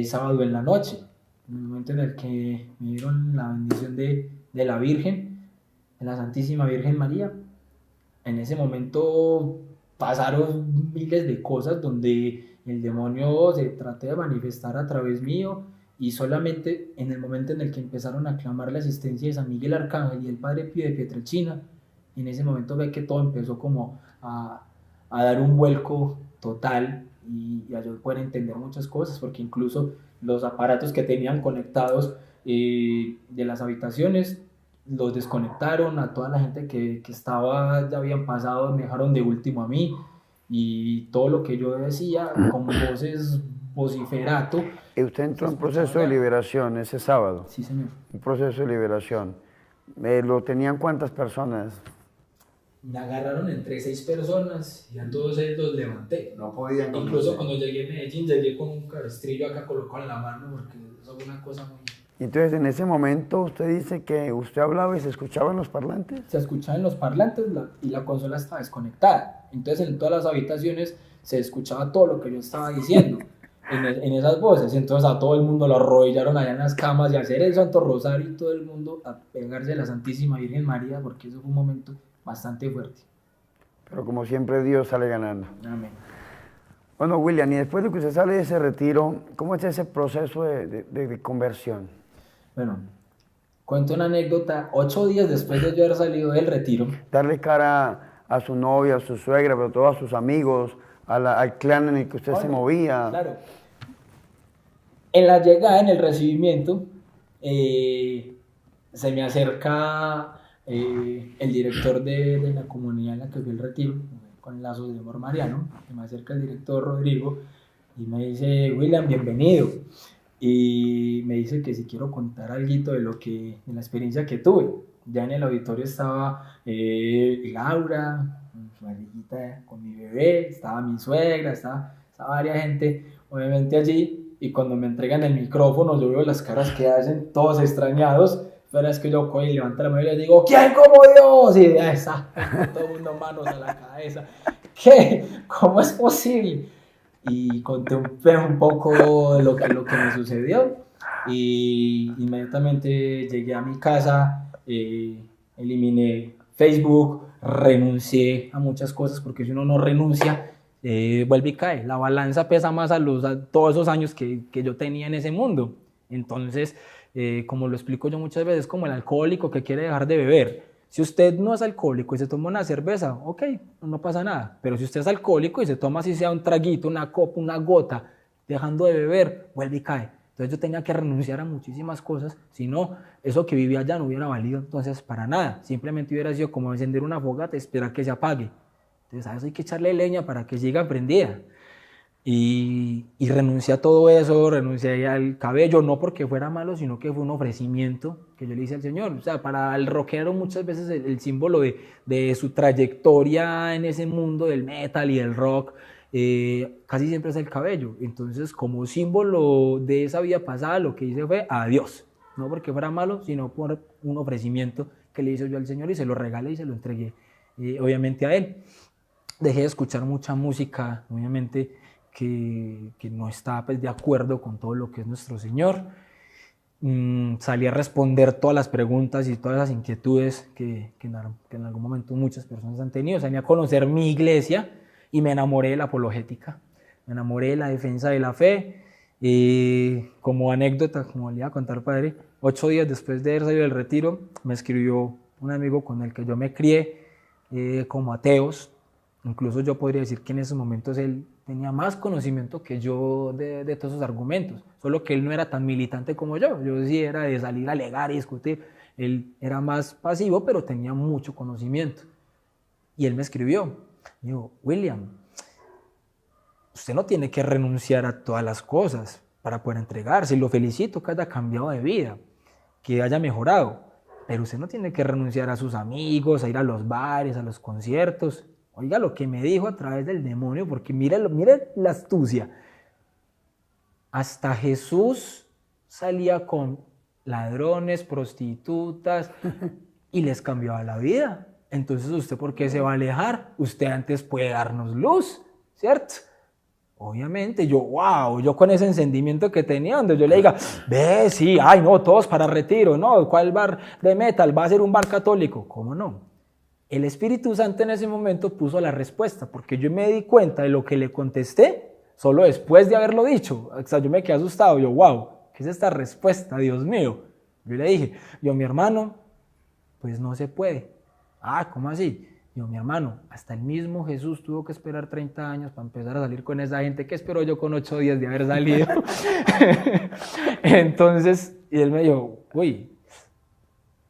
sábado en la noche, en el momento en el que me dieron la bendición de la Virgen, de la Santísima Virgen María. En ese momento pasaron miles de cosas donde el demonio se trató de manifestar a través mío, y solamente en el momento en el que empezaron a clamar la asistencia de San Miguel Arcángel y el Padre Pío de Pietrelcina, en ese momento ve que todo empezó como a dar un vuelco total, y a yo poder entender muchas cosas, porque incluso los aparatos que tenían conectados de las habitaciones los desconectaron, a toda la gente que estaba, ya habían pasado, me dejaron de último a mí, y todo lo que yo decía con voces vociferato. Y usted entró en un proceso de liberación ese sábado. Sí, señor. Un proceso de liberación. ¿Lo tenían cuántas personas? Me agarraron entre 6 personas y a todos ellos los levanté. No podían. Incluso cuando llegué a Medellín, llegué con un cabestrillo acá colocado en la mano, porque eso fue una cosa muy... Entonces, en ese momento, usted dice que usted hablaba y se escuchaba en los parlantes. Se escuchaba en los parlantes y la consola estaba desconectada. Entonces, en todas las habitaciones se escuchaba todo lo que yo estaba diciendo en esas voces. Entonces, a todo el mundo lo arrodillaron allá en las camas y a hacer el Santo Rosario, y todo el mundo a pegarse a la Santísima Virgen María, porque eso fue un momento bastante fuerte. Pero como siempre, Dios sale ganando. Amén. Bueno, William, y después de que usted sale de ese retiro, ¿cómo es ese proceso de conversión? Bueno, cuento una anécdota. 8 días después de yo haber salido del retiro, Darle cara a su novia, a su suegra, pero todos a sus amigos, al clan en el que usted se movía. Claro. En la llegada, en el recibimiento, se me acerca el director de la comunidad en la que fui el retiro, con lazos de amor mariano. Se me acerca el director Rodrigo y me dice: William, bienvenido. Y me dice que si quiero contar algo de la experiencia que tuve. Ya en el auditorio estaba Laura, con su barriguita, con mi bebé, estaba mi suegra, estaba varias gente, obviamente allí, y cuando me entregan el micrófono, yo veo las caras que hacen, todos extrañados, pero es que yo cojo y levanto la mano y les digo, ¿quién como Dios? Y exactamente todo el mundo manos a la cabeza. ¿Qué? ¿Cómo es posible? Y conté un poco lo que me sucedió y inmediatamente llegué a mi casa, eliminé Facebook, renuncié a muchas cosas porque si uno no renuncia, vuelve y cae. La balanza pesa más a todos esos años que yo tenía en ese mundo. Entonces, como lo explico yo muchas veces, como el alcohólico que quiere dejar de beber. Si usted no es alcohólico y se toma una cerveza, ok, no pasa nada. Pero si usted es alcohólico y se toma así sea un traguito, una copa, una gota, dejando de beber, vuelve y cae. Entonces yo tenía que renunciar a muchísimas cosas, si no, eso que vivía allá no hubiera valido entonces para nada. Simplemente hubiera sido como encender una fogata y esperar que se apague. Entonces a eso hay que echarle leña para que siga prendida. Y renuncié a todo eso, renuncié al cabello, no porque fuera malo, sino que fue un ofrecimiento que yo le hice al Señor. O sea, para el rockero muchas veces el símbolo de su trayectoria en ese mundo del metal y del rock, casi siempre es el cabello. Entonces, como símbolo de esa vida pasada, lo que hice fue adiós. No porque fuera malo, sino por un ofrecimiento que le hice yo al Señor y se lo regalé y se lo entregué, obviamente, a Él. Dejé de escuchar mucha música, obviamente, que no está pues, de acuerdo con todo lo que es nuestro Señor. Salí a responder todas las preguntas y todas las inquietudes que en algún momento muchas personas han tenido. Salí a conocer mi iglesia y me enamoré de la apologética. Me enamoré de la defensa de la fe. Y como anécdota, como le iba a contar, padre, 8 días después de haber salido del retiro, me escribió un amigo con el que yo me crié como ateos. Incluso yo podría decir que en esos momentos él tenía más conocimiento que yo de todos esos argumentos, solo que él no era tan militante como yo. Yo sí era de salir a alegar y discutir. Él era más pasivo, pero tenía mucho conocimiento. Y él me escribió, me dijo, William, usted no tiene que renunciar a todas las cosas para poder entregarse. Y lo felicito que haya cambiado de vida, que haya mejorado, pero usted no tiene que renunciar a sus amigos, a ir a los bares, a los conciertos. Oiga lo que me dijo a través del demonio, porque mire la astucia. Hasta Jesús salía con ladrones, prostitutas y les cambiaba la vida. Entonces, ¿usted por qué se va a alejar? Usted antes puede darnos luz, ¿cierto? Obviamente, yo con ese encendimiento que tenía, donde yo le diga, ve, sí, ay, no, todos para retiro, no, ¿cuál bar de metal? Va a ser un bar católico. ¿Cómo no? El Espíritu Santo en ese momento puso la respuesta, porque yo me di cuenta de lo que le contesté solo después de haberlo dicho. O sea, yo me quedé asustado, wow, ¿qué es esta respuesta, Dios mío? Yo le dije, mi hermano, pues no se puede. Ah, ¿cómo así? Mi hermano, hasta el mismo Jesús tuvo que esperar 30 años para empezar a salir con esa gente que espero yo con 8 días de haber salido. Entonces, y él me dijo, uy,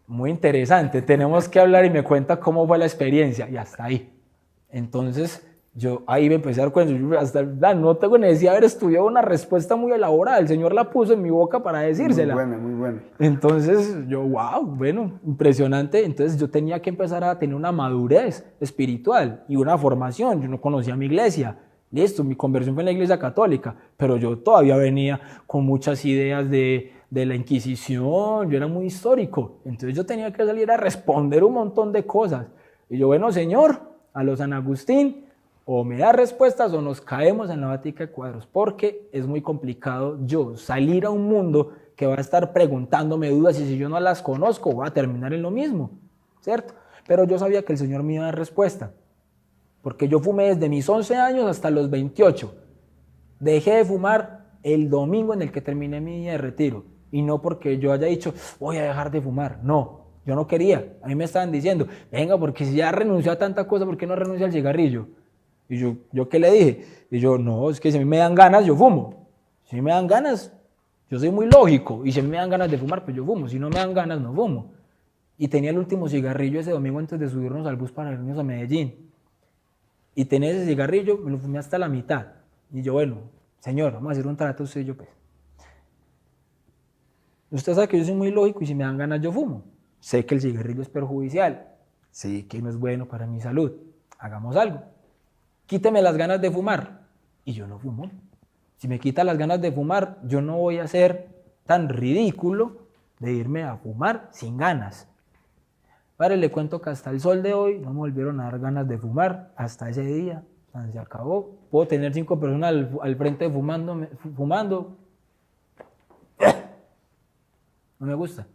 muy interesante, tenemos que hablar y me cuenta cómo fue la experiencia y hasta ahí. Entonces yo ahí me empecé a dar cuenta, hasta no tengo necesidad de haber estudiado una respuesta muy elaborada, el Señor la puso en mi boca para decírsela. Muy buena, muy buena. Entonces yo, wow, bueno, impresionante. Entonces yo tenía que empezar a tener una madurez espiritual y una formación. Yo no conocía mi iglesia. Listo, mi conversión fue en la iglesia católica, pero yo todavía venía con muchas ideas de la Inquisición, yo era muy histórico, entonces yo tenía que salir a responder un montón de cosas. Y yo, bueno, Señor, a los San Agustín, o me da respuestas o nos caemos en la batica de cuadros, porque es muy complicado yo salir a un mundo que va a estar preguntándome dudas y si yo no las conozco voy a terminar en lo mismo, ¿cierto? Pero yo sabía que el Señor me iba a dar respuesta, porque yo fumé desde mis 11 años hasta los 28. Dejé de fumar el domingo en el que terminé mi día de retiro. Y no porque yo haya dicho, voy a dejar de fumar. No, yo no quería. A mí me estaban diciendo, venga, porque si ya renunció a tanta cosa, ¿por qué no renuncia al cigarrillo? Y yo ¿qué le dije? Y yo, no, es que si a mí me dan ganas, yo fumo. Si me dan ganas, yo soy muy lógico. Y si a mí me dan ganas de fumar, pues yo fumo. Si no me dan ganas, no fumo. Y tenía el último cigarrillo ese domingo antes de subirnos al bus para irnos a Medellín. Y tenía ese cigarrillo, me lo fumé hasta la mitad. Y yo, bueno, Señor, vamos a hacer un trato usted y yo, pues. Usted sabe que yo soy muy lógico y si me dan ganas yo fumo. sé que el cigarrillo es perjudicial, sé que no es bueno para mi salud, hagamos algo. Quíteme las ganas de fumar. Y yo no fumo. Si me quita las ganas de fumar, yo no voy a ser tan ridículo de irme a fumar sin ganas. Padre, le cuento que hasta el sol de hoy no me volvieron a dar ganas de fumar, hasta ese día, se acabó. Puedo tener 5 personas al frente fumando. No me gusta.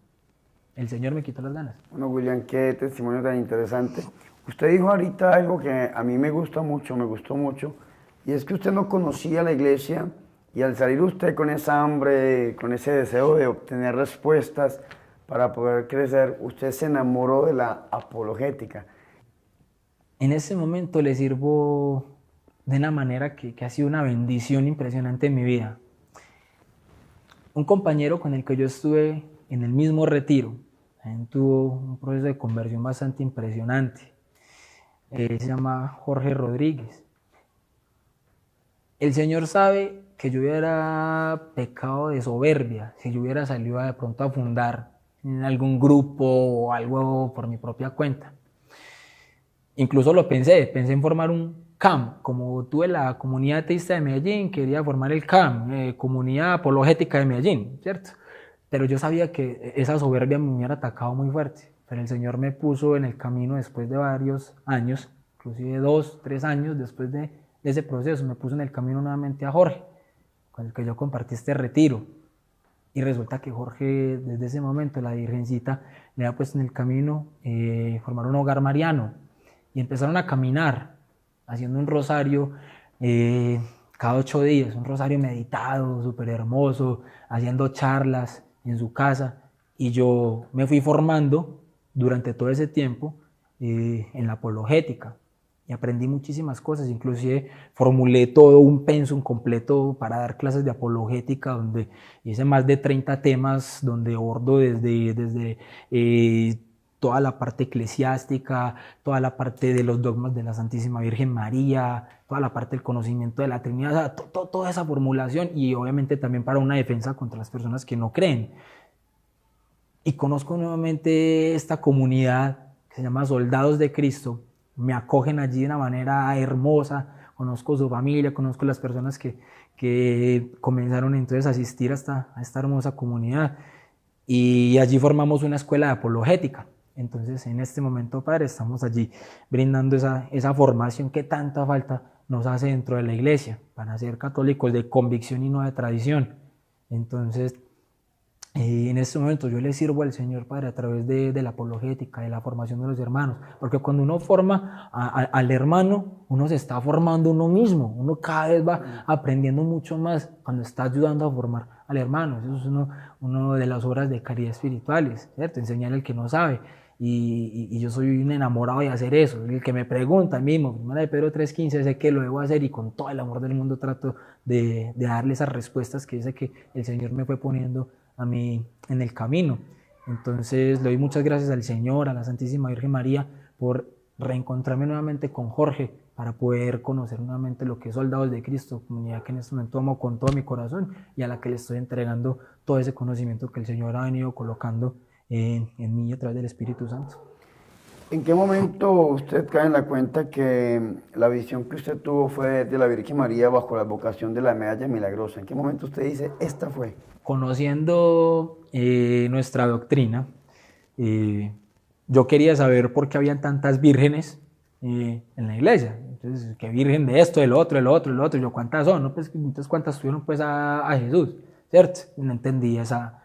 El Señor me quitó las ganas. Bueno, William, qué testimonio tan interesante. Usted dijo ahorita algo que a mí me gustó mucho, y es que usted no conocía la iglesia, y al salir usted con esa hambre, con ese deseo de obtener respuestas para poder crecer, usted se enamoró de la apologética. En ese momento le sirvo de una manera que ha sido una bendición impresionante en mi vida. Un compañero con el que yo estuve en el mismo retiro, tuvo un proceso de conversión bastante impresionante. Se llama Jorge Rodríguez. El Señor sabe que yo hubiera pecado de soberbia si yo hubiera salido de pronto a fundar en algún grupo o algo por mi propia cuenta. Incluso lo pensé en formar un CAM, como tuve la comunidad ateísta de Medellín, quería formar el CAM, Comunidad Apologética de Medellín, ¿cierto? Pero yo sabía que esa soberbia me hubiera atacado muy fuerte, pero el Señor me puso en el camino después de varios años, inclusive 2, 3 años después de ese proceso, me puso en el camino nuevamente a Jorge, con el que yo compartí este retiro. Y resulta que Jorge, desde ese momento, la Virgencita le ha puesto en el camino formar un hogar mariano. Y empezaron a caminar, haciendo un rosario cada 8 días, un rosario meditado, súper hermoso, haciendo charlas en su casa. Y yo me fui formando durante todo ese tiempo en la apologética. Y aprendí muchísimas cosas, inclusive formulé todo un pensum completo para dar clases de apologética, donde hice más de 30 temas, donde abordo desde toda la parte eclesiástica, toda la parte de los dogmas de la Santísima Virgen María, toda la parte del conocimiento de la Trinidad, o sea, toda esa formulación, y obviamente también para una defensa contra las personas que no creen. Y conozco nuevamente esta comunidad que se llama Soldados de Cristo. Me acogen allí de una manera hermosa, conozco su familia, conozco las personas que comenzaron entonces a asistir a esta hermosa comunidad, y allí formamos una escuela de apologética. Entonces en este momento, Padre, estamos allí brindando esa formación que tanta falta nos hace dentro de la iglesia, para ser católicos de convicción y no de tradición. Entonces en este momento yo le sirvo al Señor, Padre, a través de la apologética, de la formación de los hermanos, porque cuando uno forma al hermano, uno se está formando uno mismo, uno cada vez va aprendiendo mucho más cuando está ayudando a formar al hermano. Eso es uno de las obras de caridad espirituales, ¿cierto? Enseñar al que no sabe. Y yo soy un enamorado de hacer eso. El que me pregunta mismo, Primera de Pedro 3:15, sé que lo debo hacer, y con todo el amor del mundo trato de darle esas respuestas que sé que el Señor me fue poniendo a mí en el camino. Entonces le doy muchas gracias al Señor, a la Santísima Virgen María, por reencontrarme nuevamente con Jorge, para poder conocer nuevamente lo que es Soldados de Cristo, comunidad que en este momento amo con todo mi corazón, y a la que le estoy entregando todo ese conocimiento que el Señor ha venido colocando en mí a través del Espíritu Santo. ¿En qué momento usted cae en la cuenta que la visión que usted tuvo fue de la Virgen María bajo la advocación de la medalla milagrosa? ¿En qué momento usted dice, esta fue? Conociendo nuestra doctrina, yo quería saber por qué habían tantas vírgenes en la iglesia. Entonces, ¿qué virgen de esto, del otro, del otro, del otro? Yo, ¿cuántas son? No, pues, entonces, ¿cuántas tuvieron pues a Jesús? ¿Cierto? No entendí esa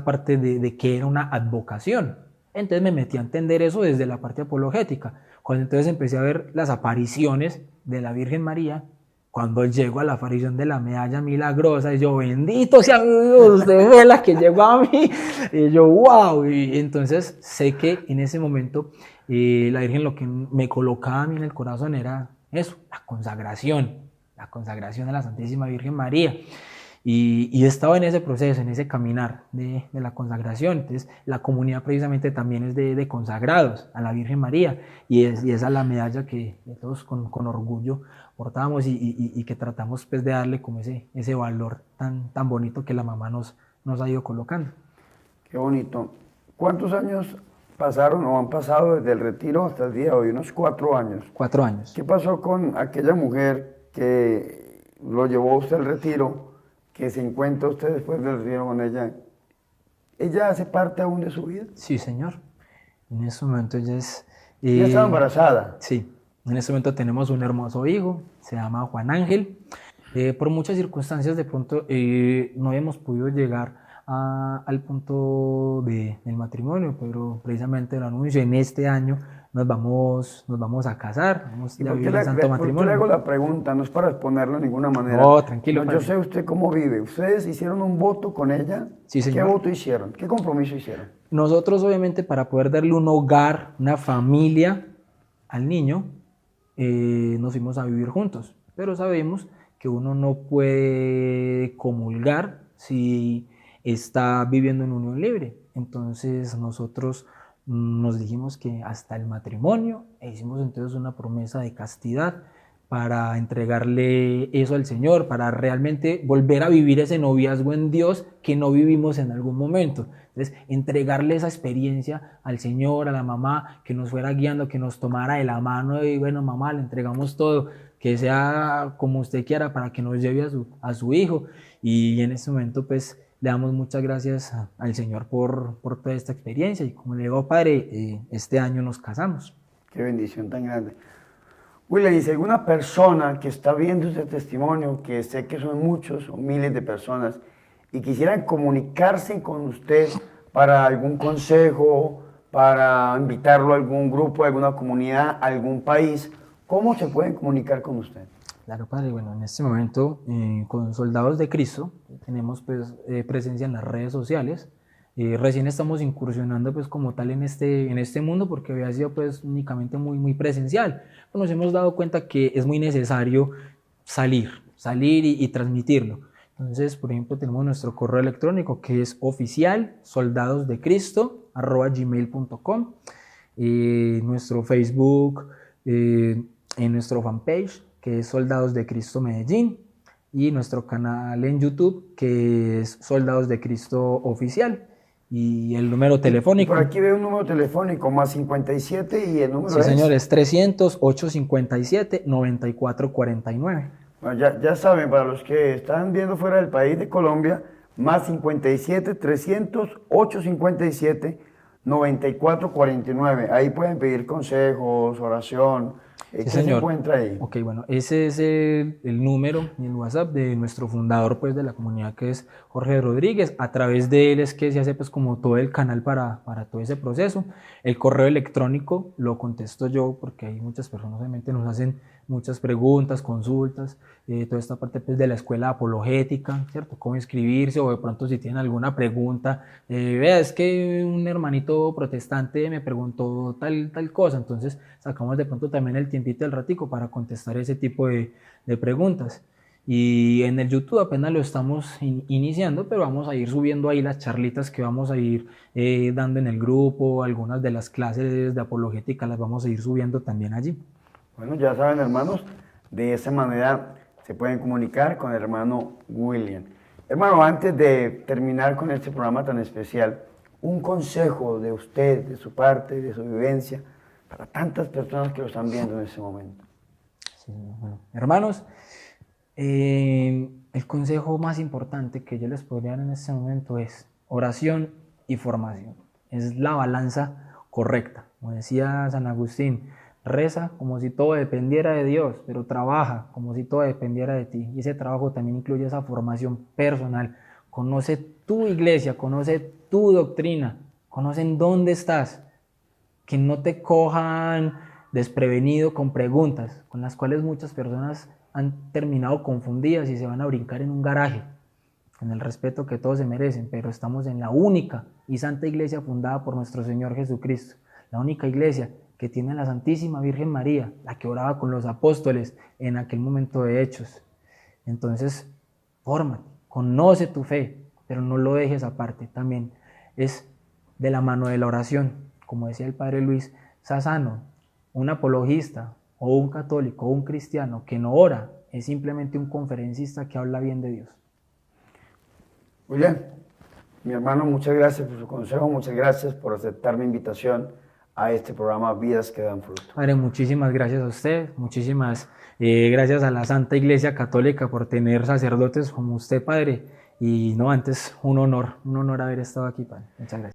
parte de que era una advocación. Entonces me metí a entender eso desde la parte apologética. Cuando entonces empecé a ver las apariciones de la Virgen María, cuando llego a la aparición de la medalla milagrosa, y yo, bendito sea Dios, usted fue la que llegó a mí. Y yo, wow. Y entonces sé que en ese momento la Virgen lo que me colocaba a mí en el corazón era eso, la consagración a la Santísima Virgen María. Y he estado en ese proceso, en ese caminar de la consagración. Entonces, la comunidad precisamente también es de consagrados a la Virgen María, y esa es la medalla que todos con orgullo portamos, y que tratamos pues de darle como ese valor tan bonito que la mamá nos ha ido colocando. Qué bonito. ¿Cuántos años pasaron o han pasado desde el retiro hasta el día de hoy, unos 4 años. 4 años. ¿Qué pasó con aquella mujer que lo llevó usted al retiro, que se encuentra usted después del retiro con ella? ¿Ella hace parte aún de su vida? Sí, señor. En ese momento ella es... ¿Ella estaba embarazada? Sí. En este momento tenemos un hermoso hijo, se llama Juan Ángel. Por muchas circunstancias de pronto no hemos podido llegar al punto del matrimonio, pero precisamente el anuncio en este año nos vamos a casar, vamos ¿Y ya a por qué vivir el santo por qué le matrimonio. hago la pregunta? No es para exponerlo de ninguna manera. No, tranquilo, No, yo padre. sé usted cómo vive. ¿Ustedes hicieron un voto con ella? Sí, ¿Qué señor. voto hicieron? ¿Qué compromiso hicieron? Nosotros obviamente para poder darle un hogar, una familia al niño, nos fuimos a vivir juntos, pero sabemos que uno no puede comulgar si está viviendo en unión libre. Entonces nosotros nos dijimos que hasta el matrimonio e hicimos entonces una promesa de castidad para entregarle eso al Señor, para realmente volver a vivir ese noviazgo en Dios que no vivimos en algún momento. Entonces, entregarle esa experiencia al Señor, a la mamá, que nos fuera guiando, que nos tomara de la mano y bueno, mamá, le entregamos todo, que sea como usted quiera para que nos lleve a su hijo. Y en este momento, pues, le damos muchas gracias al Señor por toda esta experiencia. Y como le digo, padre, este año nos casamos. Qué bendición tan grande. William, y si alguna persona que está viendo este testimonio, que sé que son muchos o miles de personas, y quisieran comunicarse con usted para algún consejo, para invitarlo a algún grupo, a alguna comunidad, a algún país, ¿cómo se pueden comunicar con usted? Claro, padre. Bueno, en este momento con Soldados de Cristo tenemos pues, presencia en las redes sociales. Recién estamos incursionando pues como tal en este mundo porque había sido pues únicamente muy presencial. Nos hemos dado cuenta que es muy necesario salir y transmitirlo. Entonces, por ejemplo, tenemos nuestro correo electrónico que es oficialsoldadosdecristo@gmail.com, nuestro Facebook, en nuestro fanpage que es Soldados de Cristo Medellín, y nuestro canal en YouTube que es Soldados de Cristo Oficial, y el número telefónico. Por aquí veo un número telefónico, más 57, y el número Sí, es... señor, es 300-857-9449. Bueno, ya saben, para los que están viendo fuera del país de Colombia, más 57 300 857 9449. Ahí pueden pedir consejos, oración. Sí, ¿Qué se señor. encuentra ahí? Ok, bueno, ese es el número y el WhatsApp de nuestro fundador pues, de la comunidad, que es Jorge Rodríguez. A través de él es que se hace pues, como todo el canal para todo ese proceso. El correo electrónico lo contesto yo porque hay muchas personas obviamente nos hacen muchas preguntas, consultas, toda esta parte pues, de la escuela apologética, ¿cierto? Cómo inscribirse, o de pronto si tienen alguna pregunta, vea, es que un hermanito protestante me preguntó tal cosa, entonces sacamos de pronto también el tiempito del ratico para contestar ese tipo de preguntas. Y en el YouTube apenas lo estamos iniciando, pero vamos a ir subiendo ahí las charlitas que vamos a ir dando en el grupo, algunas de las clases de apologética las vamos a ir subiendo también allí. Bueno, ya saben, hermanos, de esa manera se pueden comunicar con el hermano William. Hermano, antes de terminar con este programa tan especial, un consejo de usted, de su parte, de su vivencia, para tantas personas que lo están viendo en este momento. Sí, bueno, hermanos, el consejo más importante que yo les podría dar en este momento es oración y formación. Es la balanza correcta. Como decía San Agustín, reza como si todo dependiera de Dios, pero trabaja como si todo dependiera de ti. Y ese trabajo también incluye esa formación personal. Conoce tu iglesia, conoce tu doctrina, conoce en dónde estás. Que no te cojan desprevenido con preguntas, con las cuales muchas personas han terminado confundidas y se van a brincar en un garaje, con el respeto que todos se merecen, pero estamos en la única y santa iglesia fundada por nuestro Señor Jesucristo, la única iglesia que tiene a la Santísima Virgen María, la que oraba con los apóstoles en aquel momento de Hechos. Entonces, fórmate, conoce tu fe, pero no lo dejes aparte. También es de la mano de la oración, como decía el padre Luis Sassano, un apologista o un católico o un cristiano que no ora es simplemente un conferencista que habla bien de Dios. William, Mi hermano, muchas gracias por su consejo, muchas gracias por aceptar mi invitación a este programa Vidas que dan fruto. Padre, muchísimas gracias a usted, muchísimas gracias a la Santa Iglesia Católica por tener sacerdotes como usted, Padre. Y no, antes un honor haber estado aquí, Padre. Muchas gracias.